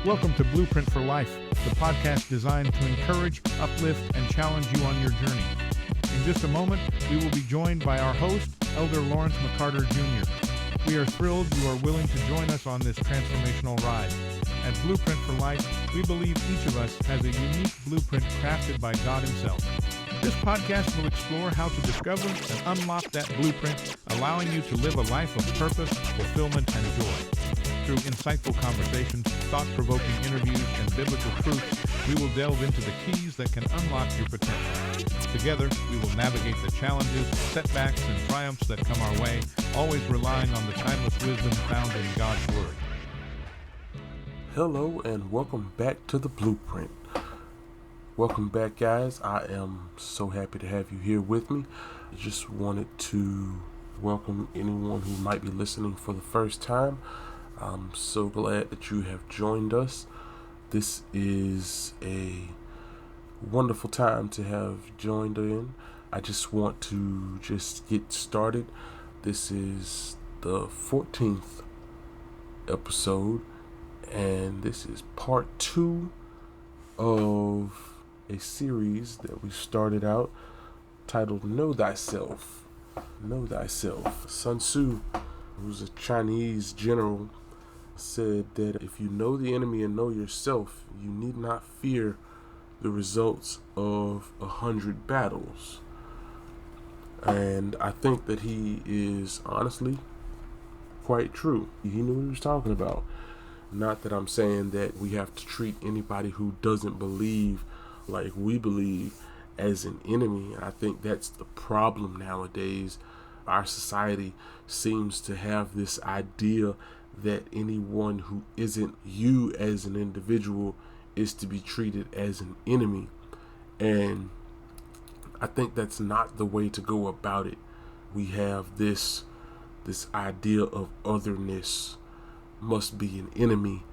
Welcome to Blueprint for Life, the podcast designed to encourage, uplift, and challenge you on your journey. In just a moment, we will be joined by our host, Elder Lawrence McCarter Jr. We are thrilled you are willing to join us on this transformational ride. At Blueprint for Life, we believe each of us has a unique blueprint crafted by God Himself. This podcast will explore how to discover and unlock that blueprint, allowing you to live a life of purpose, fulfillment, and joy. Through insightful conversations, thought-provoking interviews, and biblical truths, we will delve into the keys that can unlock your potential. Together, we will navigate the challenges, setbacks, and triumphs that come our way, always relying on the timeless wisdom found in God's Word. Hello and welcome back to the Blueprint. Welcome back, guys. I am so happy to have you here with me. I just wanted to welcome anyone who might be listening for the first time. I'm so glad that you have joined us. This is a wonderful time to have joined in. I just want to get started. This is the 14th episode, and this is part 2 of a series that we started out titled Know Thyself. Know Thyself. Sun Tzu, who's a Chinese general, said that if you know the enemy and know yourself, you need not fear the results of 100 battles. And I think that he is honestly quite true. He knew what he was talking about. Not that I'm saying that we have to treat anybody who doesn't believe like we believe as an enemy. I think that's the problem nowadays. Our society seems to have this idea that anyone who isn't you as an individual is to be treated as an enemy. And I think that's not the way to go about it. We have this idea of otherness must be an enemy,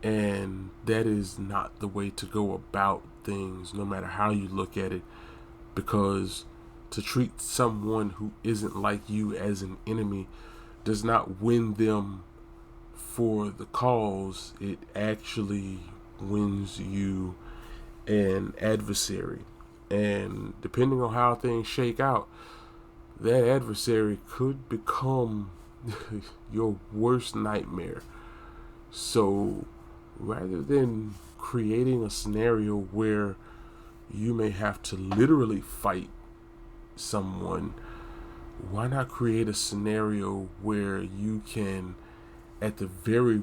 and that is not the way to go about things, no matter how you look at it, because to treat someone who isn't like you as an enemy does not win them for the cause. It actually wins you an adversary, and depending on how things shake out, that adversary could become your worst nightmare. So rather than creating a scenario where you may have to literally fight someone, why not create a scenario where you can, at the very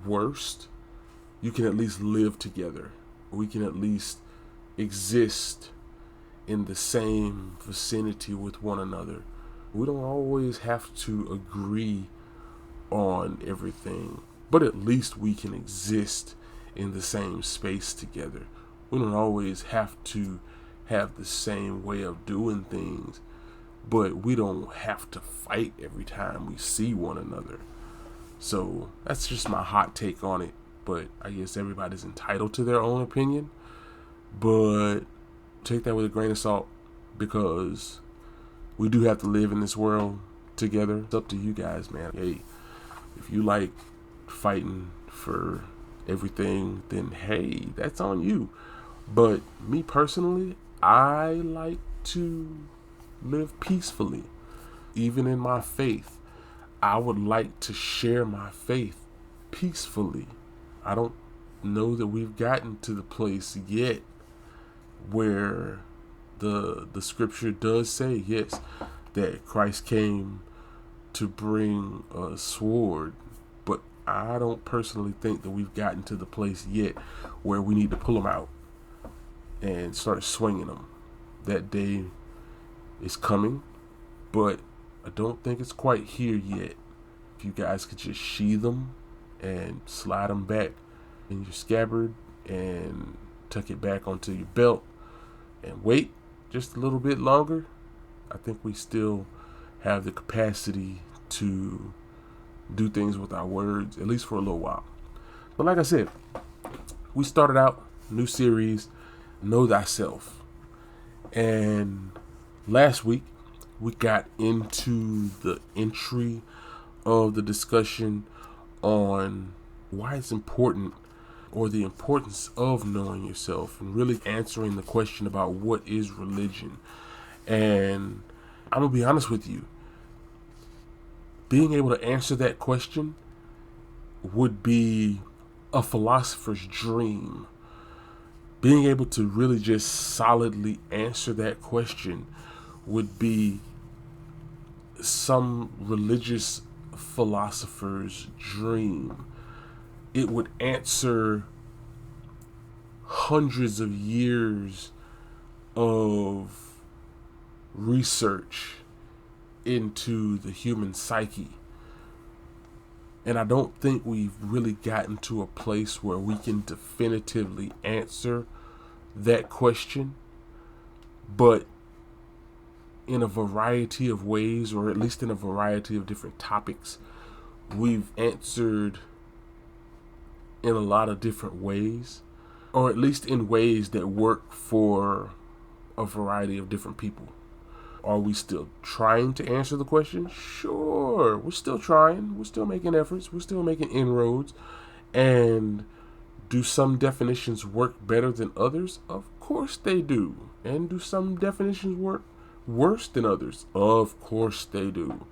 worst, you can at least live together. We can at least exist in the same vicinity with one another. We don't always have to agree on everything, but at least we can exist in the same space together. We don't always have to have the same way of doing things, but we don't have to fight every time we see one another. So that's just my hot take on it, but I guess everybody's entitled to their own opinion, but take that with a grain of salt, because we do have to live in this world together. It's up to you guys, man. Hey, if you like fighting for everything, then hey, that's on you. But me personally, I like to live peacefully. Even in my faith, I would like to share my faith peacefully. I don't know that we've gotten to the place yet where the scripture does say, yes, that Christ came to bring a sword, but I don't personally think that we've gotten to the place yet where we need to pull them out and start swinging them. That day is coming, but I don't think it's quite here yet. If you guys could just sheath them and slide them back in your scabbard and tuck it back onto your belt and wait just a little bit longer, I think we still have the capacity to do things with our words, at least for a little while. But like I said, we started out new series, Know Thyself. And last week, we got into the entry of the discussion on why it's important or the importance of knowing yourself and really answering the question about what is religion. And I'm going to be honest with you, being able to answer that question would be a philosopher's dream. Being able to really just solidly answer that question would be some religious philosopher's dream. It would answer hundreds of years of research into the human psyche. And I don't think we've really gotten to a place where we can definitively answer that question. But in a variety of ways, or at least in a variety of different topics, we've answered in a lot of different ways, or at least in ways that work for a variety of different people. Are we still trying to answer the question? Sure, we're still trying. We're still making efforts. We're still making inroads. And do some definitions work better than others? Of course they do. And do some definitions work worse than others? Of course they do.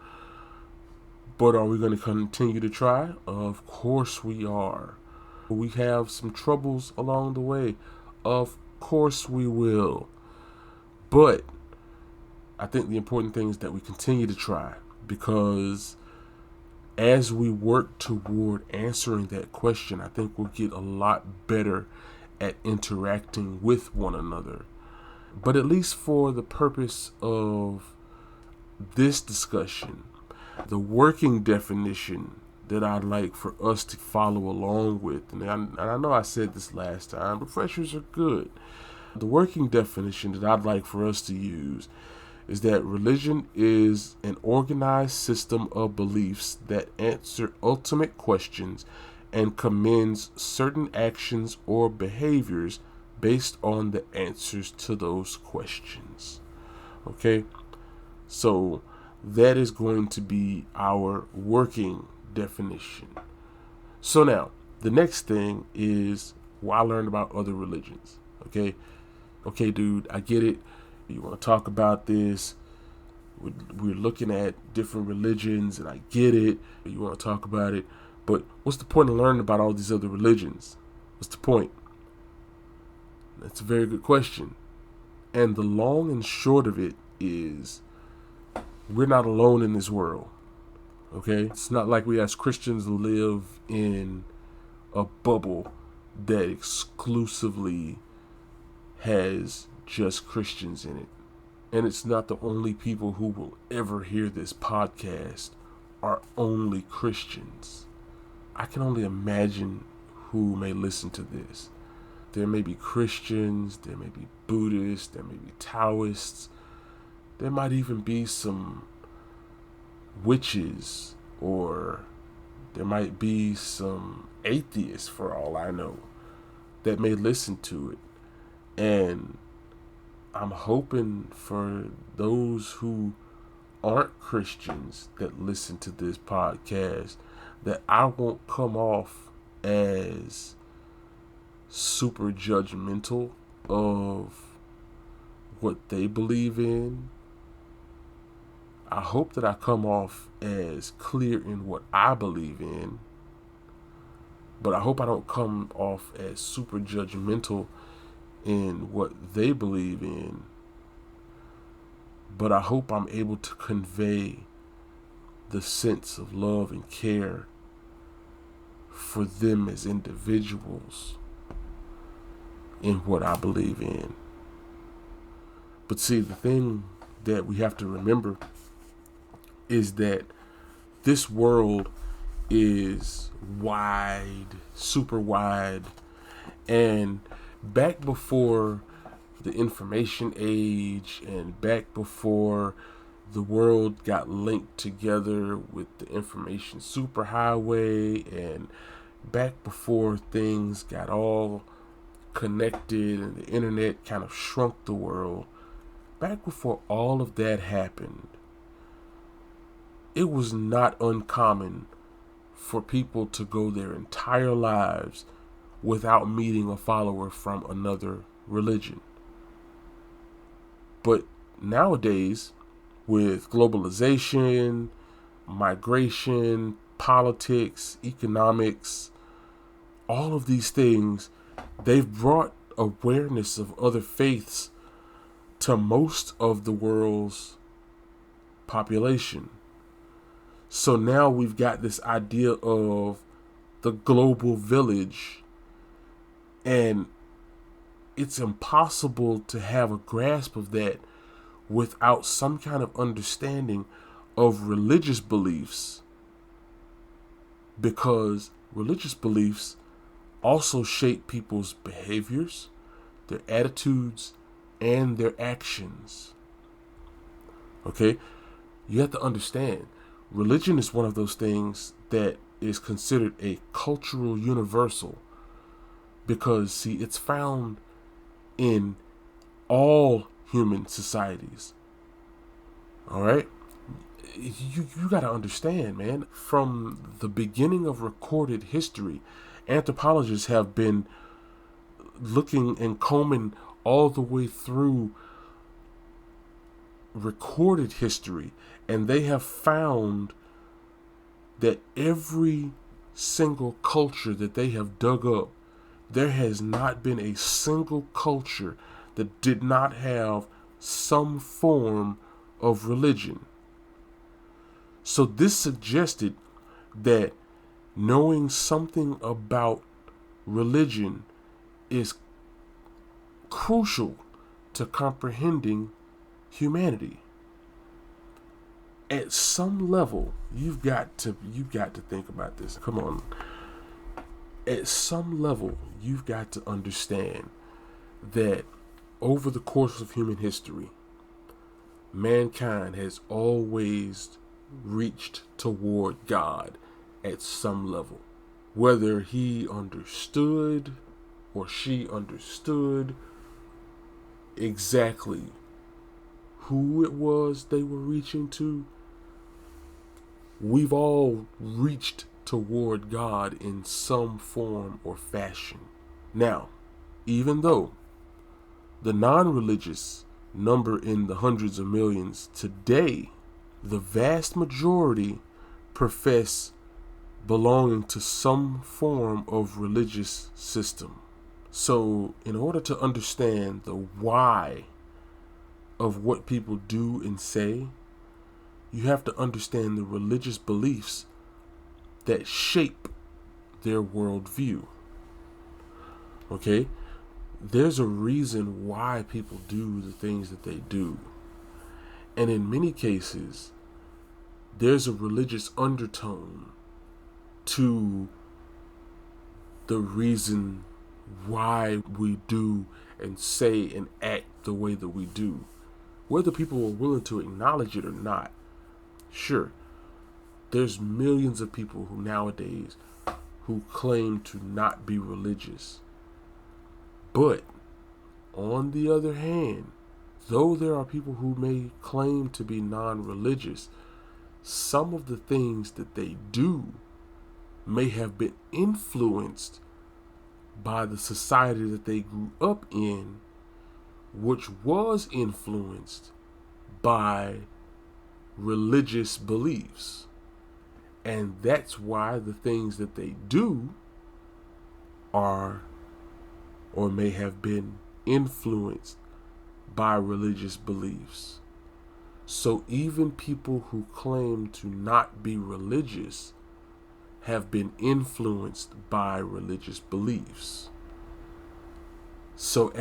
But are we going to continue to try? Of course we are. We have some troubles along the way. Of course we will. But I think the important thing is that we continue to try, because as we work toward answering that question, I think we'll get a lot better at interacting with one another. But at least for the purpose of this discussion, the working definition that I'd like for us to follow along with, and I know I said this last time, refreshers are good. The working definition that I'd like for us to use is that religion is an organized system of beliefs that answer ultimate questions and commends certain actions or behaviors based on the answers to those questions. Okay? So that is going to be our working definition. So now, the next thing is, I learned about other religions. Okay, dude, I get it. You want to talk about this. We're looking at different religions, and I get it. You want to talk about it. But what's the point of learning about all these other religions? What's the point? That's a very good question. And the long and short of it is, we're not alone in this world. Okay? It's not like we as Christians live in a bubble that exclusively has just Christians in it. And it's not the only people who will ever hear this podcast are only Christians. I can only imagine who may listen to this. There may be Christians, there may be Buddhists, there may be Taoists, there might even be some witches, or there might be some atheists, for all I know, that may listen to it. And I'm hoping for those who aren't Christians that listen to this podcast that I won't come off as super judgmental of what they believe in. I hope that I come off as clear in what I believe in, but I hope I don't come off as super judgmental in what they believe in. But I hope I'm able to convey the sense of love and care for them as individuals in what I believe in. But see, the thing that we have to remember is that this world is wide, super wide, and back before the information age, and back before the world got linked together with the information superhighway, and back before things got all connected and the internet kind of shrunk the world, back before all of that happened, it was not uncommon for people to go their entire lives without meeting a follower from another religion. But nowadays, with globalization, migration, politics, economics, all of these things, they've brought awareness of other faiths to most of the world's population. So now we've got this idea of the global village, and it's impossible to have a grasp of that without some kind of understanding of religious beliefs, because religious beliefs also shape people's behaviors, their attitudes, and their actions. Okay? You have to understand, religion is one of those things that is considered a cultural universal, because, see, it's found in all human societies. All right? You got to understand, man, from the beginning of recorded history, anthropologists have been looking and combing all the way through recorded history, and they have found that every single culture that they have dug up, there has not been a single culture that did not have some form of religion. So this suggested that knowing something about religion is crucial to comprehending humanity. At some level, you've got to think about this. Come on. At some level, you've got to understand that over the course of human history, mankind has always reached toward God at some level. Whether he understood or she understood exactly who it was they were reaching to, we've all reached toward God in some form or fashion. Now, even though the non-religious number in the hundreds of millions today, the vast majority profess belonging to some form of religious system. So, in order to understand the why of what people do and say, you have to understand the religious beliefs that shape their worldview. Okay? There's a reason why people do the things that they do. And in many cases, there's a religious undertone to the reason why we do and say and act the way that we do. Whether people are willing to acknowledge it or not, sure, there's millions of people who nowadays who claim to not be religious. But on the other hand, though there are people who may claim to be non-religious, some of the things that they do may have been influenced by the society that they grew up in, which was influenced by religious beliefs. And that's why the things that they do are or may have been influenced by religious beliefs. So even people who claim to not be religious have been influenced by religious beliefs. So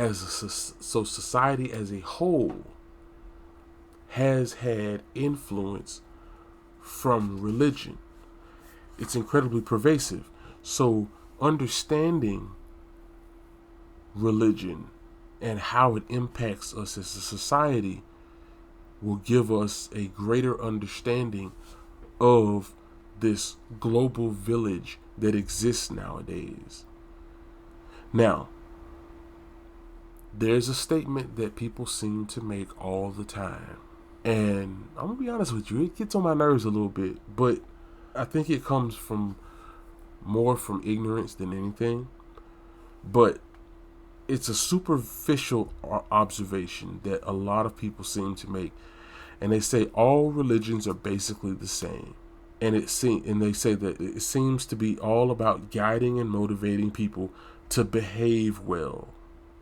society as a whole has had influence from religion. It's incredibly pervasive. So understanding religion and how it impacts us as a society will give us a greater understanding of this global village that exists nowadays. Now, there's a statement that people seem to make all the time. And I'm going to be honest with you, it gets on my nerves a little bit, but I think it comes from more from ignorance than anything. But it's a superficial observation that a lot of people seem to make, and they say all religions are basically the same. And they say that it seems to be all about guiding and motivating people to behave well.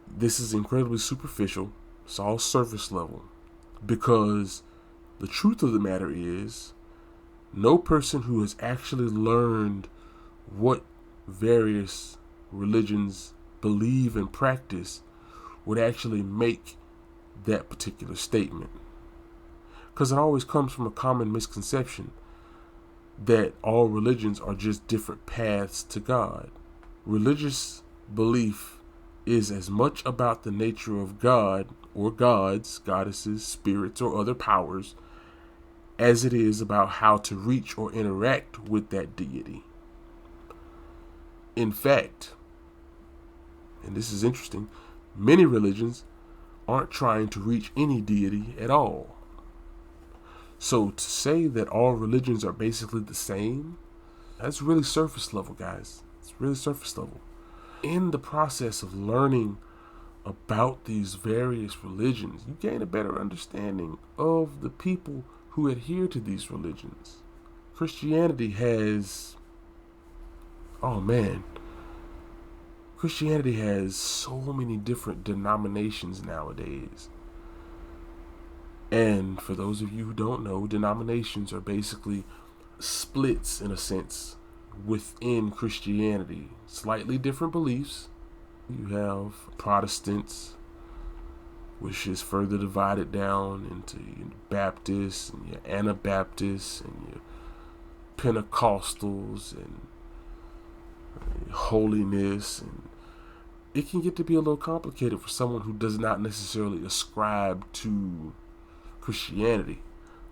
This is incredibly superficial. It's all surface level, because the truth of the matter is, no person who has actually learned what various religions believe and practice would actually make that particular statement. Because it always comes from a common misconception that all religions are just different paths to God. Religious belief is as much about the nature of God or gods, goddesses, spirits, or other powers as it is about how to reach or interact with that deity. In fact, and this is interesting, many religions aren't trying to reach any deity at all. So to say that all religions are basically the same, that's really surface level, guys. It's really surface level. In the process of learning about these various religions, you gain a better understanding of the people who adhere to these religions. Christianity has so many different denominations nowadays. And for those of you who don't know, denominations are basically splits, in a sense, within Christianity. Slightly different beliefs. You have Protestants, which is further divided down into your Baptists and your Anabaptists and your Pentecostals and holiness, and it can get to be a little complicated for someone who does not necessarily ascribe to Christianity.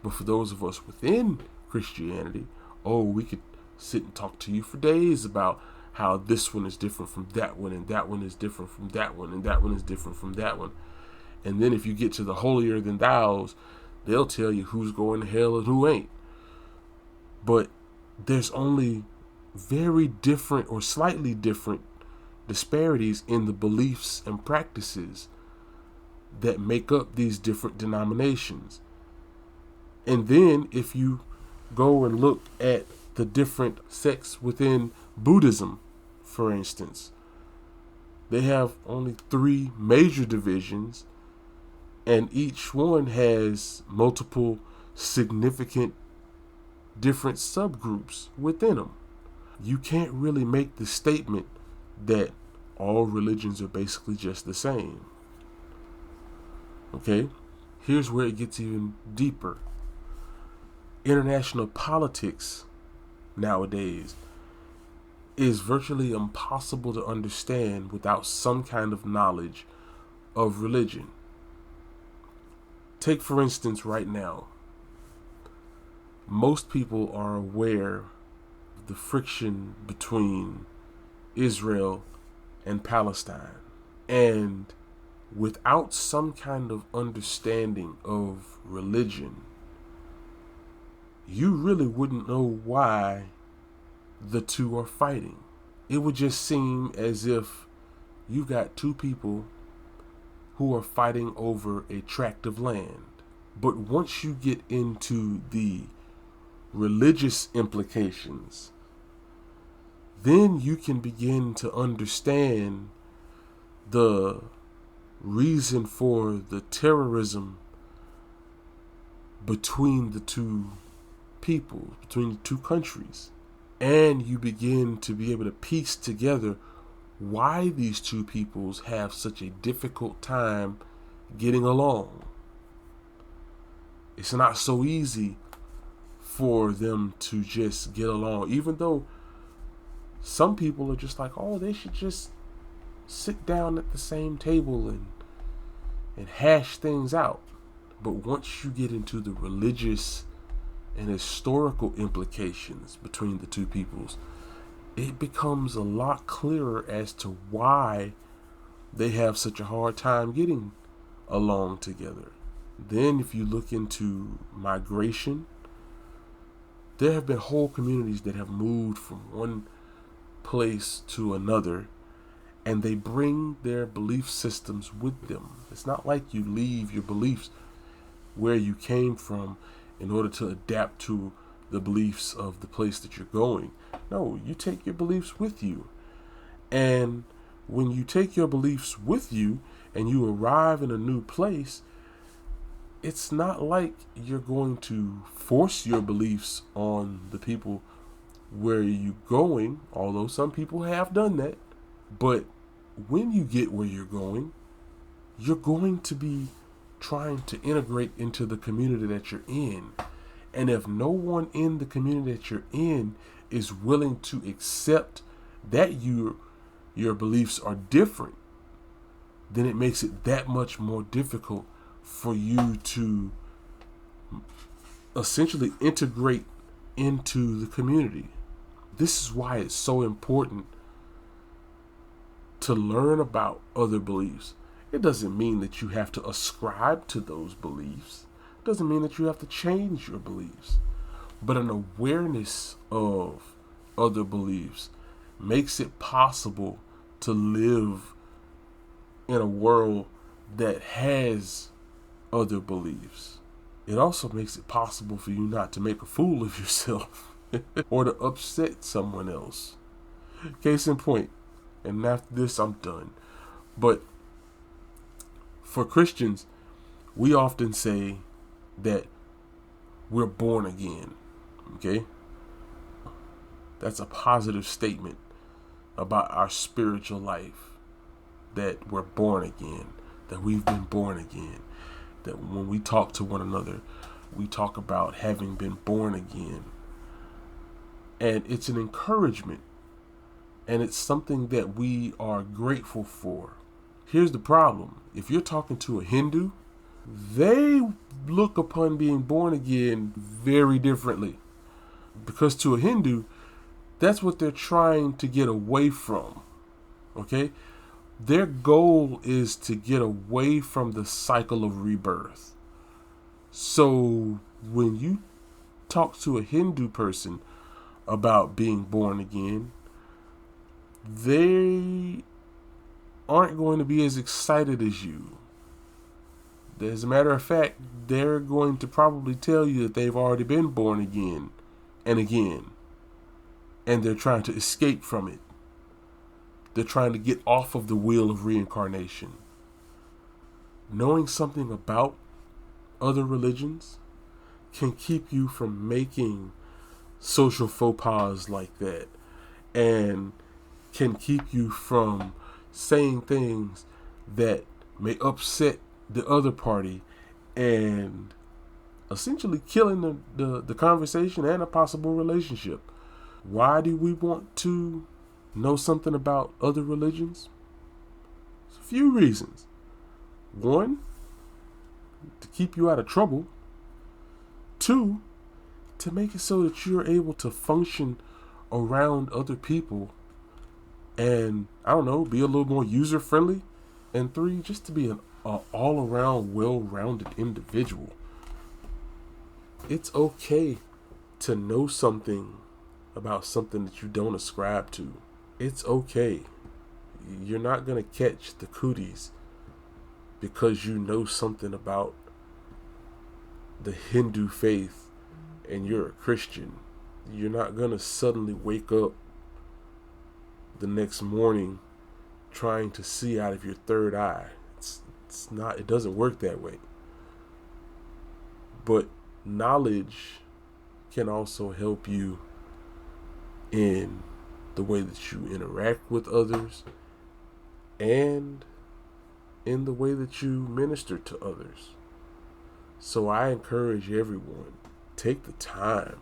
But for those of us within Christianity, we could sit and talk to you for days about how this one is different from that one, and that one is different from that one, and that one is different from that one. And then if you get to the holier than thous, they'll tell you who's going to hell and who ain't. But there's only very different or slightly different disparities in the beliefs and practices that make up these different denominations. And then if you go and look at the different sects within Buddhism, for instance, they have only 3 major divisions, and each one has multiple significant different subgroups within them. You can't really make the statement that all religions are basically just the same. Okay, here's where it gets even deeper. International politics nowadays is virtually impossible to understand without some kind of knowledge of religion. Take, for instance, right now, most people are aware of the friction between Israel and Palestine. And without some kind of understanding of religion, you really wouldn't know why the two are fighting. It would just seem as if you've got 2 people who are fighting over a tract of land. But once you get into the religious implications, then you can begin to understand the reason for the terrorism between the 2 people, between the 2 countries. And you begin to be able to piece together why these 2 peoples have such a difficult time getting along. It's not so easy for them to just get along, even though some people are just like, they should just sit down at the same table and hash things out. But once you get into the religious and historical implications between the 2 peoples, it becomes a lot clearer as to why they have such a hard time getting along together. Then if you look into migration, there have been whole communities that have moved from one place to another, and they bring their belief systems with them. It's not like you leave your beliefs where you came from in order to adapt to the beliefs of the place that you're going. No, you take your beliefs with you. And when you take your beliefs with you and you arrive in a new place, it's not like you're going to force your beliefs on the people where you're going, although some people have done that. But when you get where you're going to be trying to integrate into the community that you're in. And if no one in the community that you're in is willing to accept that your beliefs are different, then it makes it that much more difficult for you to essentially integrate into the community. This is why it's so important to learn about other beliefs. It doesn't mean that you have to ascribe to those beliefs. It doesn't mean that you have to change your beliefs. But an awareness of other beliefs makes it possible to live in a world that has other beliefs. It also makes it possible for you not to make a fool of yourself or to upset someone else. Case in point, and after this I'm done. But for Christians, we often say that we're born again. Okay? That's a positive statement about our spiritual life. That we're born again. That we've been born again. That when we talk to one another, we talk about having been born again. And it's an encouragement. And it's something that we are grateful for. Here's the problem. If you're talking to a Hindu, they look upon being born again very differently. Because to a Hindu, that's what they're trying to get away from. Okay? Their goal is to get away from the cycle of rebirth. So when you talk to a Hindu person about being born again, they aren't going to be as excited as you. As a matter of fact, they're going to probably tell you that they've already been born again and again. And they're trying to escape from it. They're trying to get off of the wheel of reincarnation. Knowing something about other religions can keep you from making social faux pas like that. And can keep you from saying things that may upset the other party and essentially killing the conversation and a possible relationship. Why do we want to know something about other religions? There's a few reasons. One, to keep you out of trouble. Two, to make it so that you're able to function around other people and, I don't know, be a little more user-friendly. And three, just to be an all-around, well-rounded individual. It's okay to know something about something that you don't ascribe to. It's okay. You're not going to catch the cooties because you know something about the Hindu faith and you're a Christian. You're not going to suddenly wake up the next morning trying to see out of your third eye. It's not, it doesn't work that way. But knowledge can also help you in the way that you interact with others and in the way that you minister to others. So I encourage everyone, take the time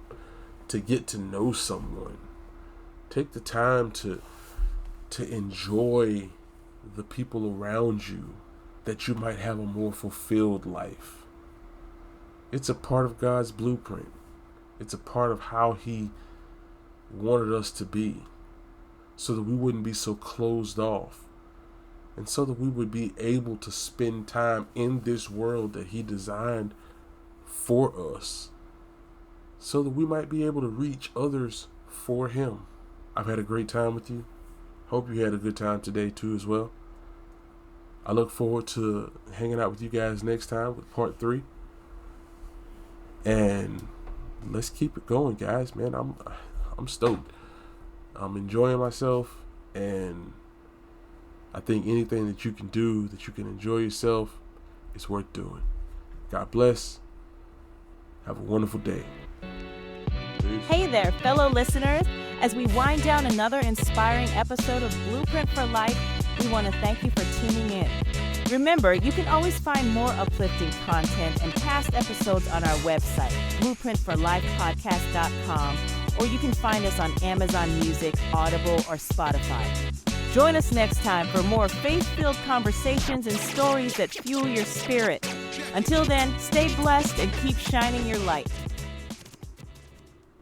to get to know someone. Take the time to enjoy the people around you, that you might have a more fulfilled life. It's a part of God's blueprint. It's a part of how He wanted us to be, so that we wouldn't be so closed off, and so that we would be able to spend time in this world that He designed for us, so that we might be able to reach others for Him. I've had a great time with you. Hope you had a good time today too as well. I look forward to hanging out with you guys next time with part 3. And let's keep it going, guys, man. I'm stoked. I'm enjoying myself, and I think anything that you can do that you can enjoy yourself is worth doing. God bless. Have a wonderful day. Peace. Hey there, fellow listeners. As we wind down another inspiring episode of Blueprint for Life, we want to thank you for tuning in. Remember, you can always find more uplifting content and past episodes on our website, blueprintforlifepodcast.com, or you can find us on Amazon Music, Audible, or Spotify. Join us next time for more faith-filled conversations and stories that fuel your spirit. Until then, stay blessed and keep shining your light.